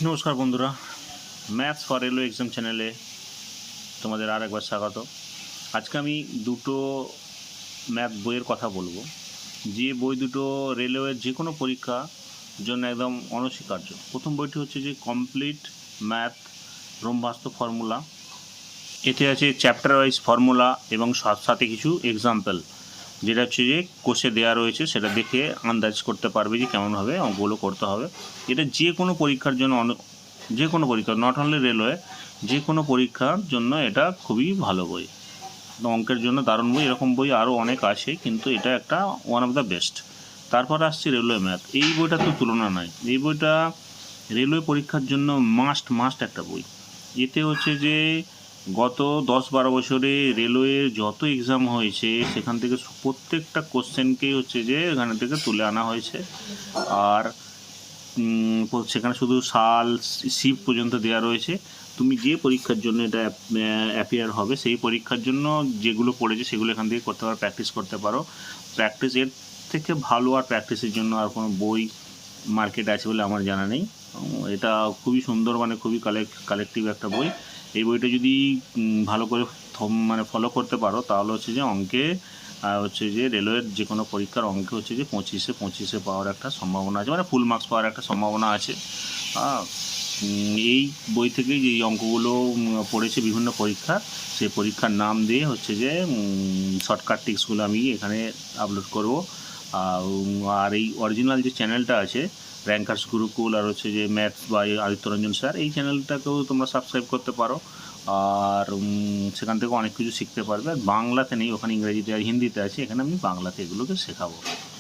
নমস্কার বন্ধুরা, maths for railway exam চ্যানেলে তোমাদের আর একবার স্বাগত। আজকে আমি দুটো ম্যাথ বইয়ের কথা বলবো, যে বই দুটো রেলওয়ের যে কোনো পরীক্ষার জন্য একদম অনস্বীকার্য। প্রথম বইটি হচ্ছে যে কমপ্লিট ম্যাথ ব্রহ্মাস্ত্র ফর্মুলা। এতে আছে চ্যাপ্টার ওয়াইজ ফর্মুলা এবং সাথে কিছু এক্সাম্পল, যেটা হচ্ছে যে কোষে দেওয়া রয়েছে, সেটা দেখে আন্দাজ করতে পারবে যে কেমনভাবে অঙ্কগুলো করতে হবে। এটা যে কোনো পরীক্ষার জন্য যে কোনো পরীক্ষা, নট অনলি রেলওয়ে, যে কোনো পরীক্ষার জন্য এটা খুবই ভালো বই। অঙ্কের জন্য দারুণ বই। এরকম বই আরও অনেক আছে, কিন্তু এটা একটা ওয়ান অফ দ্য বেস্ট। তারপর আসছে রেলওয়ে ম্যাথ। এই বইটা তো তুলনা নাই। এই বইটা রেলওয়ে পরীক্ষার জন্য মাস্ট একটা বই। এতে হচ্ছে যে গত 10-12 বছরে রেলওয়ের যত এক্সাম হয়েছে সেখান থেকে প্রত্যেকটা কোশ্চেনকেই হচ্ছে যে এখানে থেকে তুলে আনা হয়েছে। আর সেখানে শুধু সাল শিফট পর্যন্ত দেওয়া রয়েছে। তুমি যে পরীক্ষার জন্য এটা অ্যাপিয়ার হবে, সেই পরীক্ষার জন্য যেগুলো পড়েছে সেগুলো এখান থেকে করতে পারো, প্র্যাকটিস করতে পারো। প্র্যাকটিস এর থেকে ভালো আর প্র্যাকটিসের জন্য আর কোনো বই মার্কেটে আছে বলে আমার জানা নেই। এটা খুবই সুন্দর, মানে খুবই কালেকটিভ একটা বই। এই বইটা যদি ভালো করে ফলো করতে পারো, তাহলে হচ্ছে যে অঙ্কে হচ্ছে যে রেলওয়ের যে কোনো পরীক্ষার অঙ্কে হচ্ছে যে 25-25 পাওয়ার একটা সম্ভাবনা আছে, মানে ফুল মার্কস পাওয়ার একটা সম্ভাবনা আছে। এই বই থেকেই যে অঙ্কগুলো পড়েছে বিভিন্ন পরীক্ষা, সেই পরীক্ষার নাম দিয়ে হচ্ছে যে শর্টকাট টিক্সগুলো আমি এখানে আপলোড করব। আর এই অরিজিনাল যে চ্যানেলটা আছে, র্যাঙ্কার্স গুরুকুল, আর হচ্ছে যে ম্যাথস বাই আদিত্যরঞ্জন স্যার, এই চ্যানেলটাকেও তোমরা সাবস্ক্রাইব করতে পারো। আর সেখান থেকে অনেক কিছু শিখতে পারবে। আর বাংলাতে নেই, ওখানে ইংরেজিতে আর হিন্দিতে আছে, এখানে আমি বাংলাতে এগুলোকে শেখাবো।